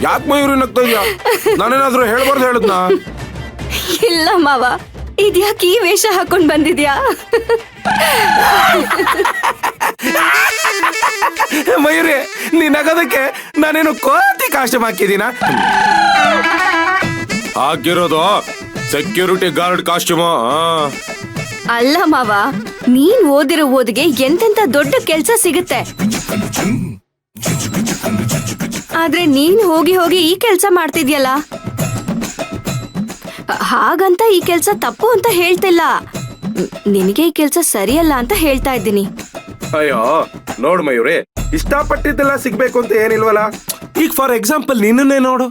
ಯಾಕೆ ಮಯೂರಿ ನಗ್ತಾ ಇದೆಯಾ? ನಾನೇನಾದ್ರೂ ಹೇಳ್ಬಾರ್ದು ಹೇಳದ್ನಾ? ಇಲ್ಲ ಮಾವ, ಇದ್ಯಾಕೆ ಈ ವೇಷ ಹಾಕೊಂಡ್ ಬಂದಿದ್ಯಾ? ಮಯೂರಿ, ನೀನ್ ನಗೋದಕ್ಕೆ ನಾನೇನು ಕೋತಿ ಕಾಸ್ಟ್ಯೂಮ್ ಹಾಕಿದೀನ? ಹಾಕಿರೋದು ಸೆಕ್ಯೂರಿಟಿ ಗಾರ್ಡ್ ಕಾಸ್ಟ್ಯೂಮು. ಅಲ್ಲ ಮಾವ, ನೀನ್ ಓದಿರೋ ಓದಿಗೆ ಎಂತೆಂತ ದೊಡ್ಡ ಕೆಲ್ಸ ಸಿಗುತ್ತೆ. ಆದ್ರೆ ನೀನ್ ಹೋಗಿ ಹೋಗಿ ಈ ಕೆಲ್ಸ ಮಾಡ್ತಿದ್ಯಲ್ಲ, ಹಾಗಂತ ಈ ಕೆಲ್ಸ ತಪ್ಪು ಅಂತ ಹೇಳ್ತಿಲ್ಲ. ನಿನಗೆ ಈ ಕೆಲ್ಸ ಸರಿಯಲ್ಲ ಅಂತ ಹೇಳ್ತಾ ಇದ್ದೀನಿ. ಅಯ್ಯೋ ನೋಡು ಮಯೂರಿ, ಇಷ್ಟಪಟ್ಟಿದ್ದೆಲ್ಲ ಸಿಗ್ಬೇಕು ಅಂತ ಏನಿಲ್ವಲ್ಲ. ಈಗ ಫಾರ್ ಎಕ್ಸಾಂಪಲ್ ನಿನ್ನೇ ನೋಡು,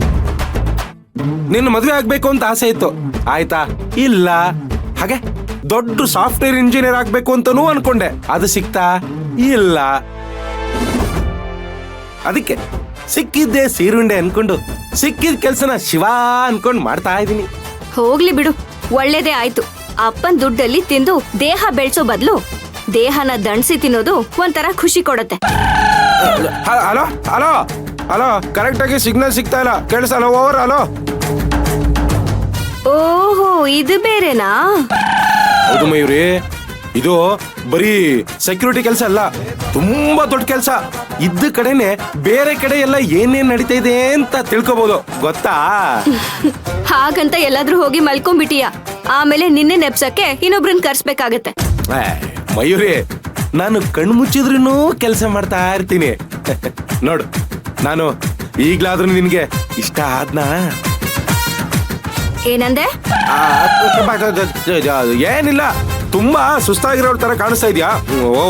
ನಿನ್ನ ಮದ್ವೆ ಆಗ್ಬೇಕು ಅಂತ ಆಸೆ ಇತ್ತು, ಆಯ್ತಾ? ಇಲ್ಲ. ಹಾಗೆ ದೊಡ್ಡ ಸಾಫ್ಟ್ವೇರ್ ಇಂಜಿನಿಯರ್ ಆಗ್ಬೇಕು ಅಂತಾನೂ ಅನ್ಕೊಂಡೆ, ಅದು ಸಿಕ್ತಾ? ಇಲ್ಲ. ಅದಕ್ಕೆ ಸಿಕ್ಕಿದ್ದೆ ಸೀರುಂಡೆ ಅನ್ಕೊಂಡು ಸಿಕ್ಕಿದ ಕೆಲ್ಸನ ಶಿವ ಅನ್ಕೊಂಡ್ ಮಾಡ್ತಾ ಇದೀನಿ. ಹೋಗ್ಲಿ ಬಿಡು, ಒಳ್ಳೇದೇ ಆಯ್ತು. ಅಪ್ಪನ್ ದುಡ್ಡಲ್ಲಿ ತಿಂದು ದೇಹ ಬೆಳ್ಸೋ ಬದ್ಲು ದೇಹನ ದಂಡ್ಸಿ ತಿನ್ನೋದು ಒಂಥರ ಖುಷಿ ಕೊಡತ್ತೆ. ಹಲೋ ಹಲೋ ಹಲೋ, ಕರೆಕ್ಟ್ ಆಗಿ ಸಿಗ್ನಲ್ ಸಿಗ್ತಾ ಇಲ್ಲ, ಕೇಳಿಸಲ್ಲ. ಓವರ್. ಹಲೋ. ಓಹೋ, ಇದು ಬೇರೆನಾ? ಹೌದು ಮಯೂರಿ, ಇದು ಬರೀ ಸೆಕ್ಯೂರಿಟಿ ಕೆಲಸ ಅಲ್ಲ, ತುಂಬಾ ದೊಡ್ಡ ಕೆಲಸ. ಇದ್ದ ಕಡೆನೆ ಬೇರೆ ಕಡೆ ಎಲ್ಲ ಏನೇನ್ ನಡೀತಾ ಇದೆ ಅಂತ ತಿಳ್ಕೊಬಹುದು, ಗೊತ್ತಾ? ಹಾಗಂತ ಎಲ್ಲಾದ್ರೂ ಹೋಗಿ ಮಲ್ಕೊಂಡ್ಬಿಟ್ಟಿಯ, ಆಮೇಲೆ ನಿನ್ನೆ ನೆಪ್ಸಕ್ಕೆ ಇನ್ನೊಬ್ರನ್ನ ಕರ್ಸ್ಬೇಕಾಗತ್ತೆ. ಮಯೂರಿ, ನಾನು ಕಣ್ಣು ಮುಚ್ಚಿದ್ರೂ ಕೆಲಸ ಮಾಡ್ತಾ ಇರ್ತೀನಿ. ನೋಡು, ನಾನು ಈಗ್ಲಾದ್ರೂ ನಿನ್ಗೆ ಇಷ್ಟ ಆದ್ನಾ? ಏನಂದೆ? ಏನಿಲ್ಲ, ತುಂಬಾ ಸುಸ್ತಾಗಿರೋ ತರ ಕಾಣಿಸ್ತಾ ಇದ್ಯಾ?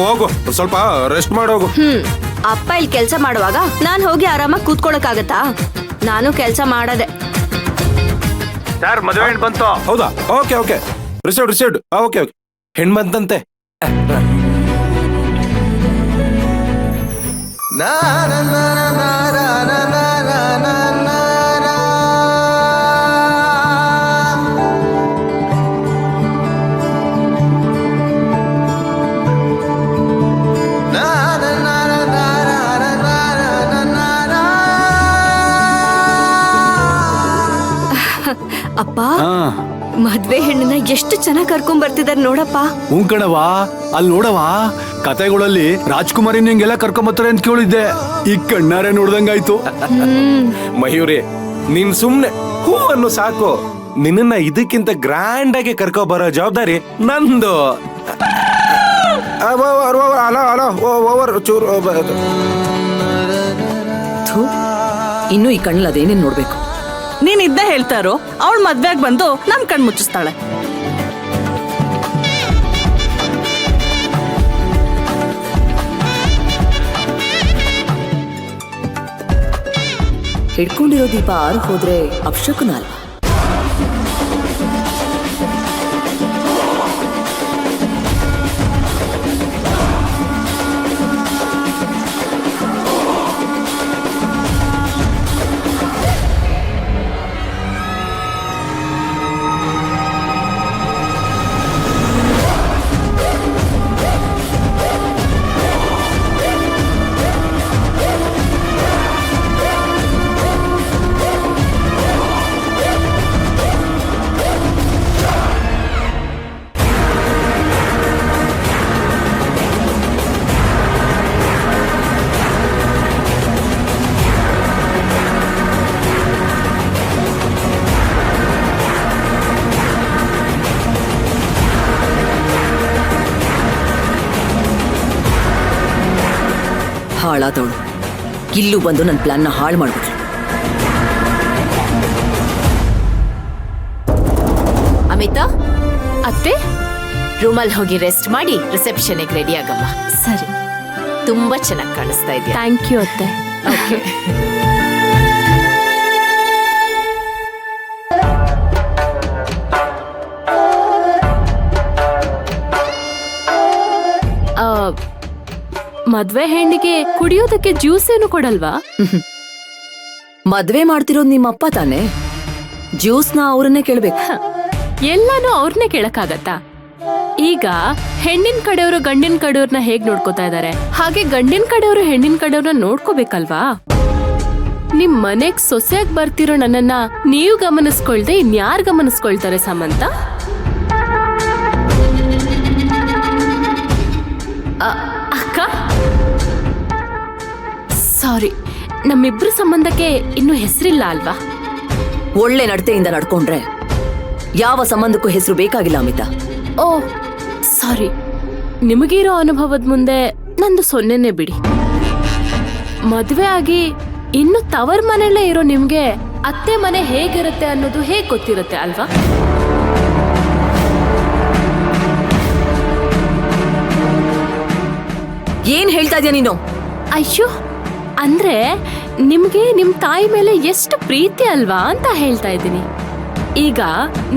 ಹೋಗು, ಸ್ವಲ್ಪ ರೆಸ್ಟ್ ಮಾಡೋಗು. ಅಪ್ಪ ಇಲ್ಲಿ ಕೆಲ್ಸ ಮಾಡುವಾಗ ನಾನ್ ಹೋಗಿ ಆರಾಮಾಗಿ ಕೂತ್ಕೊಳಕ್ಕಾಗತ್ತಾ? ನಾನು ಕೆಲ್ಸ ಮಾಡದೆ. ಸರ್, ಮದುವೆ ಹೆಣ್ಣು ಬಂತು. ಹೌದಾ? Okay okay, received. Okay okay, ಹೆಣ್ ಬಂತಂತೆ. ಅಪ್ಪ, ಮದ್ವೆ ಹೆಣ್ಣನ್ನ ಎಷ್ಟು ಚೆನ್ನಾಗಿ ಕರ್ಕೊಂಡ್ ಬರ್ತಿದಾರೆ ನೋಡಪ್ಪ. ಹ್ಞೂ ಕಣವಾ, ಅಲ್ಲಿ ನೋಡವಾ, ಕತೆಗಳಲ್ಲಿ ರಾಜ್ಕುಮಾರಿ ನಿಂಗೆಲ್ಲ ಕರ್ಕೊಂಬತ್ತಾರೆ ಅಂತ ಕೇಳಿದ್ದೆ, ಈ ಕಣ್ಣಾರೆ ನೋಡ್ದಂಗಾಯ್ತು. ಮಯೂರಿ, ನೀನ್ ಸುಮ್ನೆ ಹೂ ಅನ್ನು ಸಾಕು. ನಿನ್ನ ಇದಕ್ಕಿಂತ ಗ್ರ್ಯಾಂಡ್ ಆಗಿ ಕರ್ಕೊ ಬರೋ ಜವಾಬ್ದಾರಿ ನಂದು. ಓವರ್ ಚೂರು. ಇನ್ನು ಈ ಕಣ್ಣಲ್ಲಿ ಅದೇನೇನ್ ನೋಡ್ಬೇಕು? ನೀನ್ ಇದ್ದ ಹೇಳ್ತಾರೋ, ಅವಳ ಮದ್ವೆಗ್ ಬಂದು ನಮ್ ಕಣ್ ಮುಚ್ಚಿಸ್ತಾಳೆ. ಹಿಡ್ಕೊಂಡಿರೋ ದೀಪ ಆರು ಹೋದ್ರೆ ಅಪಶಕುನ ಅಲ್ವಾ? ಹಾಳಾದವಳು ಇಲ್ಲೂ ಬಂದು ನನ್ನ ಪ್ಲಾನ್ನ ಹಾಳು ಮಾಡ್ಬಿಟ್ಲು. ಅಮಿತಾ ಅತ್ತೆ, ರೂಮಲ್ಲಿ ಹೋಗಿ ರೆಸ್ಟ್ ಮಾಡಿ ರಿಸೆಪ್ಷನ್ಗೆ ರೆಡಿ ಆಗಮ್ಮ. ಸರಿ, ತುಂಬಾ ಚೆನ್ನಾಗಿ ಕಾಣಿಸ್ತಾ ಇದೆಯಾ. ಥ್ಯಾಂಕ್ ಯು ಅತ್ತೆ. ಓಕೆ. ಮದ್ವೆ ಹೆಣ್ಣಿಗೆ ಕುಡಿಯೋದಕ್ಕೆ ಜ್ಯೂಸ್ ಏನು ಕೊಡಲ್ವಾ? ಮದ್ವೆ ಮಾಡ್ತಿರೋದು ನಿಮ್ಮಪ್ಪ ತಾನೆ, ಜ್ಯೂಸ್ನ ಅವ್ರನ್ನೇ ಕೇಳ್ಬೇಕು. ಎಲ್ಲಾನು ಅವ್ರನ್ನೇ ಕೇಳಕ್ಕಾಗತ್ತಾ? ಈಗ ಹೆಣ್ಣಿನ ಕಡೆಯವರು ಗಂಡಿನ ಕಡೆಯವ್ರನ್ನ ಹೇಗ್ ನೋಡ್ಕೋತಾ ಇದಾರೆ, ಹಾಗೆ ಗಂಡಿನ ಕಡೆಯವರು ಹೆಣ್ಣಿನ ಕಡೆಯವ್ರನ್ನ ನೋಡ್ಕೋಬೇಕಲ್ವಾ? ನಿಮ್ ಮನೆಗ್ ಸೊಸೆಯಾಗಿ ಬರ್ತಿರೋ ನನ್ನನ್ನ ನೀವು ಗಮನಿಸ್ಕೊಳ್ದೆ ಇನ್ಯಾರು ಗಮನಿಸ್ಕೊಳ್ತಾರೆ ಸಮಂತ? ಅಕ್ಕ ಸಾರಿ, ನಮ್ಮಿಬ್ರ ಸಂಬಂಧಕ್ಕೆ ಇನ್ನು ಹೆಸರಿಲ್ಲ ಅಲ್ವಾ? ಒಳ್ಳೆ ನಡತೆಯಿಂದ ನಡ್ಕೊಂಡ್ರೆ ಯಾವ ಸಂಬಂಧಕ್ಕೂ ಹೆಸರು ಬೇಕಾಗಿಲ್ಲ ಅಮಿತಾ. ಓ ಸಾರಿ, ನಿಮಗಿರೋ ಅನುಭವದ ಮುಂದೆ ನಂದು ಸೊನ್ನೆನೆ ಬಿಡಿ. ಮದ್ವೆ ಆಗಿ ಇನ್ನು ತವರ್ ಮನೆಯಲ್ಲೇ ಇರೋ ನಿಮ್ಗೆ ಅತ್ತೆ ಮನೆ ಹೇಗಿರುತ್ತೆ ಅನ್ನೋದು ಹೇಗ್ ಗೊತ್ತಿರುತ್ತೆ ಅಲ್ವಾ? ಏನ್ ಹೇಳ್ತಾ ಇದೀಯ ನೀನು? ಅಯ್ಯೋ, ಅಂದ್ರೆ ನಿಮ್ಗೆ ನಿಮ್ ತಾಯಿ ಮೇಲೆ ಎಷ್ಟು ಪ್ರೀತಿ ಅಲ್ವಾ ಅಂತ ಹೇಳ್ತಾ ಇದ್ದೀನಿ. ಈಗ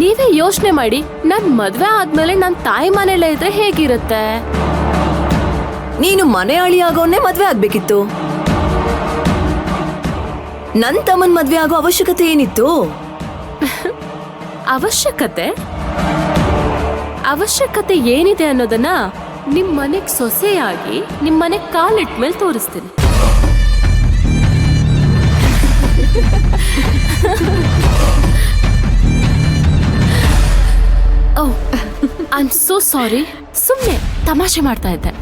ನೀವೇ ಯೋಚನೆ ಮಾಡಿ, ನನ್ ಮದ್ವೆ ಆದ್ಮೇಲೆ ನನ್ ತಾಯಿ ಮನೆಯಲ್ಲೇ ಇದ್ರೆ ಹೇಗಿರುತ್ತೆ? ನೀನು ಮನೆ ಅಳಿ ಆಗೋನ್ನೇ ಮದ್ವೆ ಆಗ್ಬೇಕಿತ್ತು. ನನ್ ತಮ್ಮನ್ ಮದ್ವೆ ಆಗೋ ಅವಶ್ಯಕತೆ ಏನಿತ್ತು? ಅವಶ್ಯಕತೆ ಏನಿದೆ ಅನ್ನೋದನ್ನ ನಿಮ್ ಮನೆಗ್ ಸೊಸೆಯಾಗಿ ನಿಮ್ ಮನೆಗ್ ಕಾಲಿಟ್ಮೇಲೆ ತೋರಿಸ್ತೀನಿ. ಓ ಐ ಆಮ್ ಸೋ ಸಾರಿ, ಸುಮ್ಮನೆ ತಮಾಷೆ ಮಾಡ್ತಾ ಇದ್ದೆ.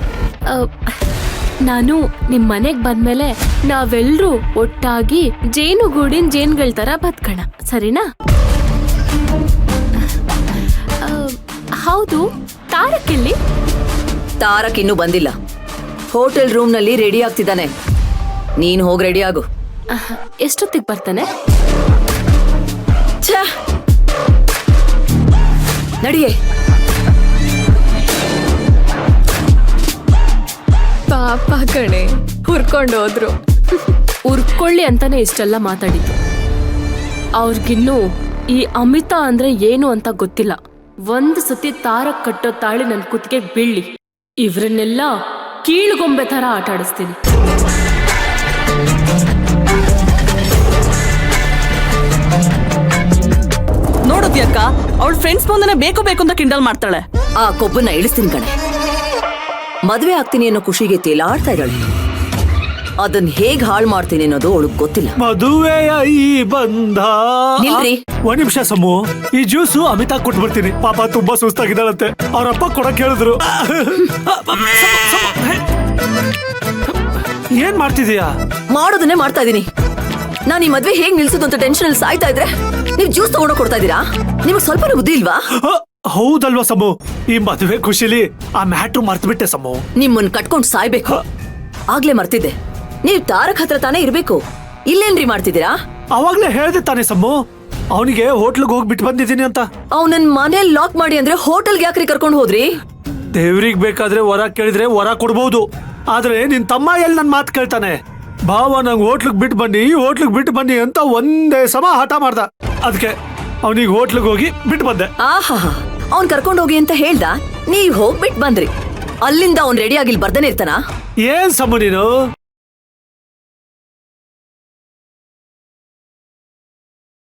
ನಾನು ನಿಮ್ ಮನೆಗ್ ಬಂದ್ಮೇಲೆ ನಾವೆಲ್ಲರೂ ಒಟ್ಟಾಗಿ ಜೇನುಗೂಡಿನ ಜೇನ್ಗಳ ತರ ಬದುಕೋಣ, ಸರಿನಾ? ಹೌದು, ತಾರಕ್ಕಿಲ್ಲಿ? ತಾರಕ್ ಇನ್ನೂ ಬಂದಿಲ್ಲ. ಹೋಟೆಲ್ ರೂಮ್ ನಲ್ಲಿ ರೆಡಿ ಆಗ್ತಿದ್ದಾನೆ. ನೀನ್ ಹೋಗ್ ರೆಡಿ ಆಗು. ಎಷ್ಟೊತ್ತಿಗೆ ಬರ್ತಾನೆ? ಛ! ನಡಿಯೇ. ಪಾಪ ಕಣೆ, ಹುರ್ಕೊಂಡೋದ್ರು. ಹುರ್ಕೊಳ್ಳಿ ಅಂತಾನೆ ಇಷ್ಟೆಲ್ಲ ಮಾತಾಡಿದ್ದು. ಅವ್ರಿಗಿನ್ನೂ ಈ ಅಮಿತಾ ಅಂದ್ರೆ ಏನು ಅಂತ ಗೊತ್ತಿಲ್ಲ. ಒಂದ್ ಸತಿ ತಾರಕ್ ಕಟ್ಟೋ ತಾಳಿ ನನ್ ಕುತ್ತಿಗೆ ಬೀಳ್ಲಿ, ಇವ್ರನ್ನೆಲ್ಲ ಕೀಳುಗೊಂಬೆ ತರ ಆಟ ಆಡಿಸ್ತೀನಿ. ನೋಡೋದ್ಯಕ್ಕ, ಅವಳ ಫ್ರೆಂಡ್ಸ್ ಬಂದನೆ ಬೇಕು ಬೇಕು ಅಂತ ಕಿಂಡಲ್ ಮಾಡ್ತಾಳೆ. ಆ ಕೊಬ್ಬನ್ನ ಇಳಿಸ್ತೀನಿ ಕಣೆ. ಮದ್ವೆ ಆಗ್ತೀನಿ ಅನ್ನೋ ಖುಷಿಗೆ ತೇಲಾಡ್ತಾ ಇದ್ದಾಳೆ. ಅದನ್ನ ಹೇಗ್ ಹಾಳು ಮಾಡ್ತೀನಿ ಅನ್ನೋದು ಅವಳಿಗೆ ಗೊತ್ತಿಲ್ಲ. ಮದುವೆಯ ಈ ಬಂಧ. ನಿಲ್ರಿ. ಒಂದ್ ನಿಮಿಷ ಸಮು, ಈ ಜ್ಯೂಸು ಅಮಿತಾ ಕೊಟ್ಬಿಡ್ತೀನಿ. ಪಾಪ ತುಂಬಾ ಸುಸ್ತಾಗಿದ್ದಾಳಂತೆ, ಅವ್ರಪ್ಪ ಕೊಡಕ್ ಹೇಳಿದ್ರು. ಏನ್ ಮಾಡ್ತಿದೀಯಾ? ಮಾಡೋದನ್ನೇ ಮಾಡ್ತಾ ಇದೀನಿ. ನಾನ್ ಈ ಮದ್ವೆ ಹೇಗ್ ನಿಲ್ಸುದು ಅಂತ ಟೆನ್ಷನ್ ಅಲ್ಲಿ ಸಾಯ್ತಾ ಇದ್ರೆ ನೀವ್ ಜ್ಯೂಸ್ ತಗೊಂಡೋಗ್ ಕೊಡ್ತಾ ಇದೀರಾ? ನಿಮಗ್ ಸ್ವಲ್ಪನೂ ಬುದ್ಧಿ ಇಲ್ವಾ? ಹೌದಲ್ವಾ ಸಮು, ಈ ಮದುವೆ ಖುಷಿಲಿ ಆ ಮ್ಯಾಟ್ರು ಮರ್ತು ಬಿಟ್ಟೆ ಸಮು. ನಿಮ್ಮನ್ ಕಟ್ಕೊಂಡ್ ಸಾಯ್ಬೇಕು. ಆಗ್ಲೇ ಮರ್ತಿದ್ದೆ. ನೀವ್ ತಾರಕ್ ಹತ್ರ ತಾನೇ ಇರ್ಬೇಕು. ಇಲ್ಲೇನ್ರಿ ಮಾಡ್ತಿದ್ದೀರಾ? ಅವಾಗ್ಲೇ ಹೇಳ್ದೆ ತಾನೆ ಸಮು, ಅವನಿಗೆ ಹೋಟ್ಲಿಗೆ ಹೋಗಿ ಬಿಟ್ಟು ಬಂದಿದ್ದೀನಿ ಅಂತ. ಅವನನ್ ಮನೇಲಿ ಲಾಕ್ ಮಾಡಿ ಅಂದ್ರೆ ಹೋಟೆಲ್ಗೆ ಯಾಕ್ರಿ ಕರ್ಕೊಂಡು ಹೋದ್ರಿ? ದೇವ್ರಿಗೆ ಬೇಕಾದ್ರೆ ವರ ಕೇಳಿದ್ರೆ ವರ ಕೊಡ್ಬಹುದು, ಆದ್ರೆ ನಿನ್ ತಮ್ಮ ಎಲ್ಲಿ ನನ್ ಮಾತು ಕೇಳ್ತಾನೆ? ಭಾವ ನಂಗೆ ಹೋಟ್ಲಿಗೆ ಬಿಟ್ಟು ಬನ್ನಿ ಅಂತ ಒಂದೇ ಸಮ ಹಠ ಮಾಡ್ದ. ಅದಕ್ಕೆ ಅವನಿಗೆ ಹೋಟ್ಲಿಗೆ ಹೋಗಿ ಬಿಟ್ಟು ಬಂದೆ. ಆಹಾ, ಅವ್ನ್ ಕರ್ಕೊಂಡು ಹೋಗಿ ಅಂತ ಹೇಳ್ದ, ನೀವ್ ಹೋಗ್ಬಿಟ್ ಬಂದ್ರಿ. ಅಲ್ಲಿಂದ ಅವ್ನ್ ರೆಡಿ ಆಗಿಲ್ ಬರ್ದೇನೆ ಇರ್ತಾನ? ಏನ್ ಸಮು ನೀನು?